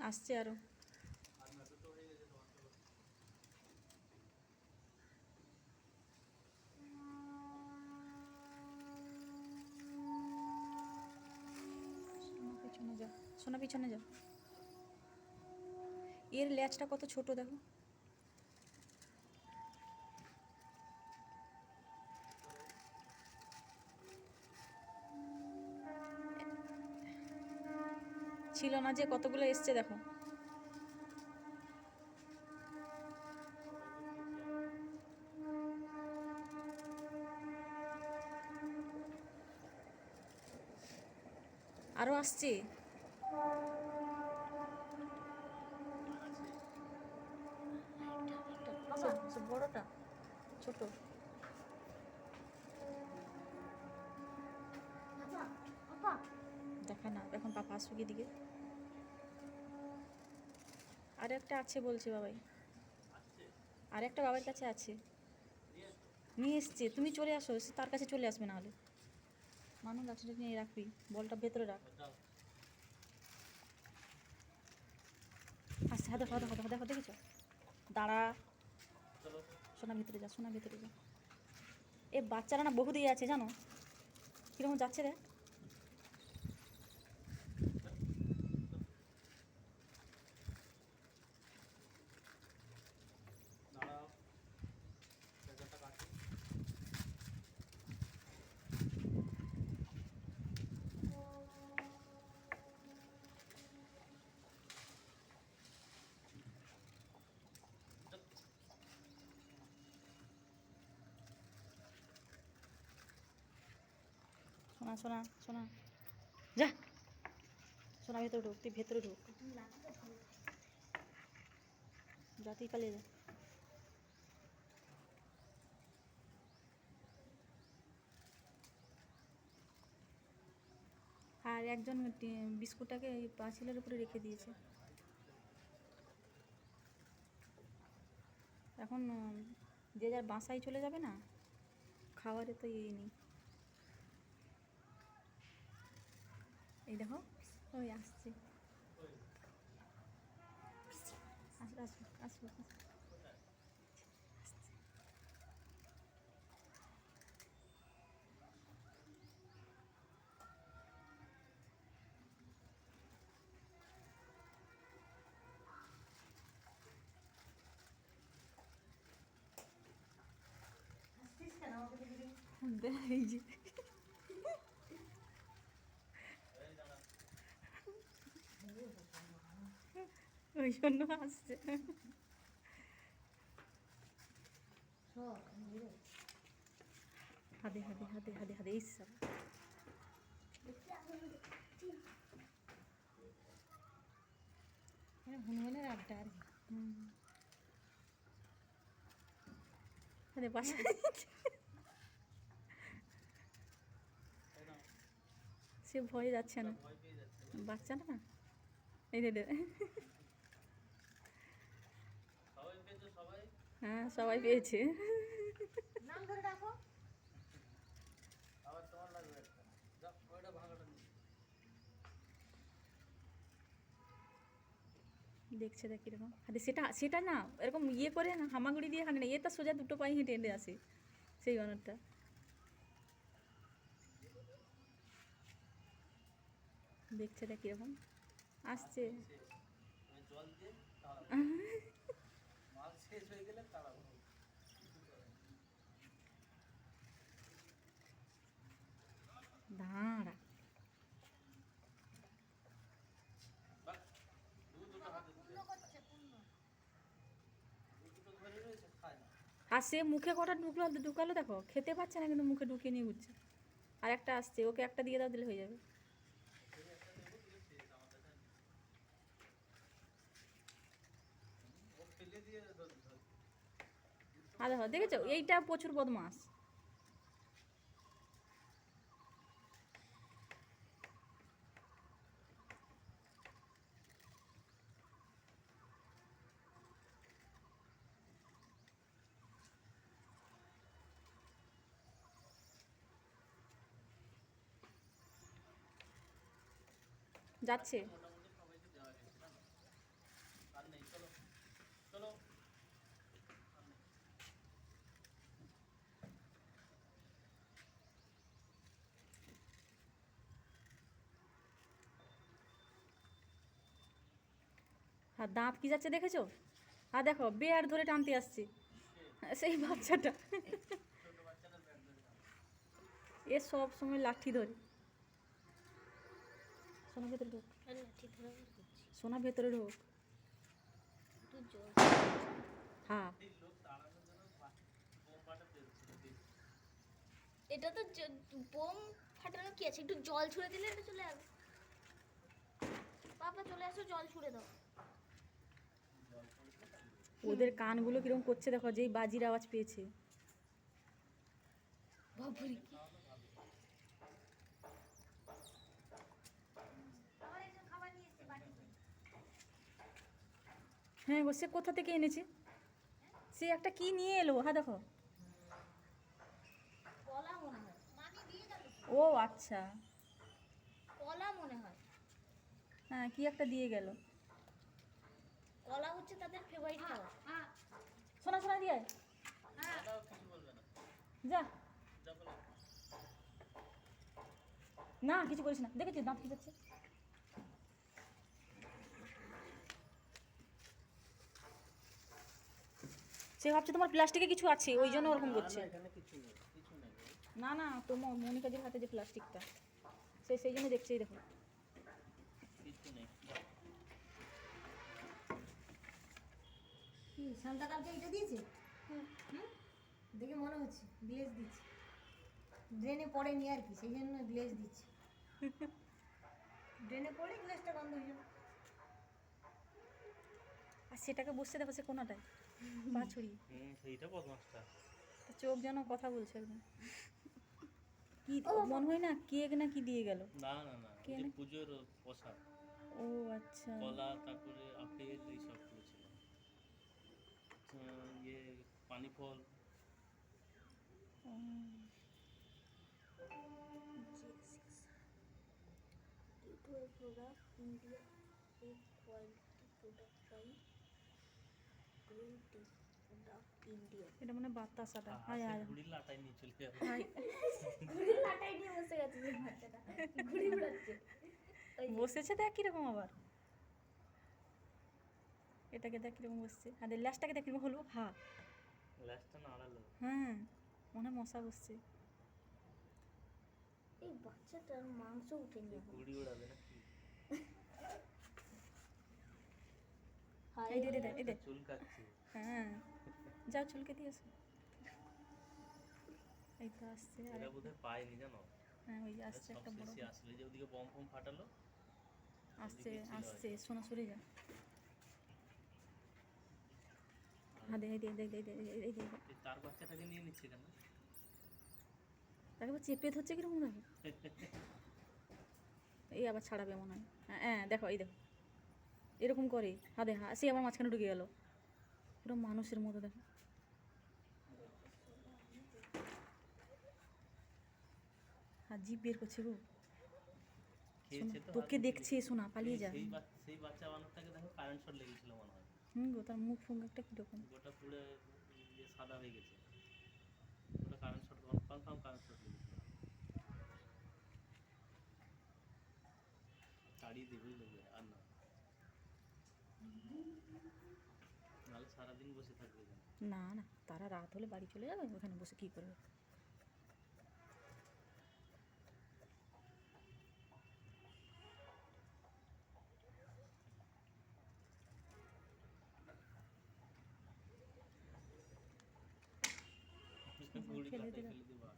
আসছে আরো। সোনা পিছনে যা, সোনা পিছনে যা। এর ল্যাচটা কত ছোট দেখো। ছিল না যে, কতগুলো এসছে দেখো। আরো আসছে। বড়টা ছোট দেখা না, এখন পাপা আসুক এদিকে। আর একটা আছে বলছে বাবাই, আর একটা বাবার কাছে আছে, নিয়ে এসছে। তুমি চলে আসো, সে তার কাছে চলে আসবে না হলে। মানু গাছটা নিয়ে রাখবি, বলটা ভেতরে রাখ। আচ্ছা, হাতে দেখো দেখো দেখো, দেখেছো? দাঁড়া, সোনা ভিতরে যা, সোনা ভিতরে যা। এ বাচ্চারা না বহু দিয়ে আছে জানো, কিরকম যাচ্ছে রে। সোনা সোনা সোনা যা, সোনা ভেতরে ঢুক, তুই ভেতরে ঢুক, যা তুই পালিয়ে যা। আর একজন বিস্কুটটাকে এই পাঁচিলের উপরে রেখে দিয়েছে। এখন যে যার বাসায় চলে যাবে না, খাবারে তো ইয়ে নেই। এই দেখো, ওই আসছে, আসবে আসবে আসবে। এই যে ওই জন্য আসছে। হাদে হাদে হাদে হাদে হাদে, এই সব হনুমানের আড্ডা আর কি। আরে বাসা সে ভয়ে যাচ্ছে না, বাচ্চা না। এই দে দে, হ্যাঁ সবাই পেয়েছে। নাম ধরে ডাকো। আবার তোমার লাগবে একটা, যা ওইটা ভাঙাটা নিয়ে দেখছে দেখ কিরকম হাতে। সেটা সেটা না এরকম ইয়ে করে না, হামাগুড়ি দিয়ে হাঁটে না, এটা সোজা দুটো পায়ে হেঁটে হেঁটে আসে সেই বানরটা। দেখছে দেখ কিরকম আসছে। দাঁড়া, আর সে মুখে কটা ঢুকলো, ঢুকালো দেখো, খেতে পাচ্ছে না কিন্তু মুখে ঢুকিয়ে নিয়ে ঘুরছে। আর একটা আসছে, ওকে একটা দিয়ে দাও, দিলে হয়ে যাবে। আর দেখো, দেখেছো, এইটা প্রচুর বদমাস। যাচ্ছে, আর দাঁত কি যাচ্ছে দেখেছো? আর দেখো বেয়ার ধরে টানতে আসছে সেই বাচ্চাটা। এ সব সময় লাঠি ধরে। সোনা ভেতরে ঢোক, সোনা ভেতরে ঢোক। হ্যাঁ এটা তো বোম ফাটানো কি আছে, একটু জল ছুঁড়ে দিলে এটা চলে যাবে। বাবা চলে আসো, জল ছুঁড়ে দাও। ওদের কানগুলো কিরকম করছে দেখো, যেই বাজির আওয়াজ পেয়েছে। বাবুরি হ্যাঁ গো, সে কোথা থেকে এনেছে? সে একটা কি নিয়ে এলো, হ্যাঁ দেখো। কলা মনে হয়, মামি দিয়ে গেল। ও আচ্ছা, কলা মনে হয়, হ্যাঁ কি একটা দিয়ে গেল। কলা হচ্ছে তাদের ফেভারিট খাবার। সোনা সোনা দিয়ে আয়। যা না, কিছু করিস না, দেখেছিস দাঁত কি যাচ্ছে। সে ভাবছে তোমার প্লাস্টিকে কিছু আছে, ওই জন্য ওরকম করছে। না না, তোমার মনিকাজির হাতে যে প্লাস্টিকটা, সেই জন্য দেখছে। এই দেখো, কি শান্তা কালকে এটা দিয়েছে? দেখে মনে হচ্ছে গ্লেজ দিচ্ছে, ড্রেনে পড়েনি আর কি, সেই জন্য গ্লেজ দিচ্ছে। ড্রেনে পড়ে গ্লেজটা বন্ধ হয়ে যাবে। আর সেটাকে বসছে দেখো, সে কোনাটায় পা ছড়িয়ে, সেইটা বদমাসটা। তার চোখ যেন কথা বলছে একদম। কি মনে হয় না কেক না কি দিয়ে গেল। না না না, কে এই যে না? পুজোর প্রসাদ, ও আচ্ছা, কলা, তারপরে আপেল, এইসব করেছিল। ইয়ে পানি ফল। Product India, quality product by great product India. এটা মানে বাতাসাটা। হায় হায় ঘুড়ি লাটাই নিয়ে চলে যাবে। হায়, ঘুড়ি লাটাই নিয়ে বসে গেছে যে বাচ্চাটা, ঘুড়ি উড়াচ্ছে। বসেছে দেখ কিরকম আবার। এটাকে দেখ কিরকম বসছে, আর ল্যাসটাকে দেখ কিরকম হলো। হ্যাঁ লাস্টটা নাড়ালো। হ্যাঁ, মনে হয় মশা বসছে। এই বাচ্চাটার মাংস উঠেনি এখন। ঘুড়ি উড়াবে না কি? এই দে দে দে, এই দে। চুল কাটছে। হ্যাঁ যাও চুলকে দিয়ে আসো। এই তো আসছে আর এরা বোধহয় পায়নি জানো। হ্যাঁ ওই যে আসছে সব একটা বড়, শেষে আসলে যে ওদিকে বম ফম ফাটালো। আসছে ওদিকে ছিল আসছে, হয়তো। সোনা সরে যা। হ্যাঁ দে, এই দে দে দে দে, এই দে। এই তার বাচ্চাটাকে নিয়ে নিচ্ছে কেন? তাকে আবার চেপে ধরছে কিরকম দেখো। এই আবার ছাড়াবে মনে হয়। হ্যাঁ হ্যাঁ দেখো, এই দেখো এরকম করে। হ্যাঁ দে, হ্যাঁ সে আমার মাঝখানে ঢুকে গেল পুরো মানুষের মতো দেখো। হ্যাঁ জিভ বের করছে গো। খেয়েছে তো, তোকে হাত দেখছে, শোনা পালিয়ে যা। সেই বাচ্চা বানরটাকে দেখো কারেন্ট শট লেগেছিল মনে হয়। গো, তার মুখ ফুঙ্গ একটা কিরকম। গোটা পুরো ইয়ে সাদা হয়ে গেছে। ওটা current shot, confirm current shot লেগেছিল। তাড়িয়ে দিবেই লোকে, আর না নাহলে সারাদিন বসে থাকবে এখানে। না না, তারা রাত হলে বাড়ি চলে যাবে, ওখানে বসে কী করবে। ঘুড়ি ফেলে কাটাই দিলাম। ফেলে দিবা।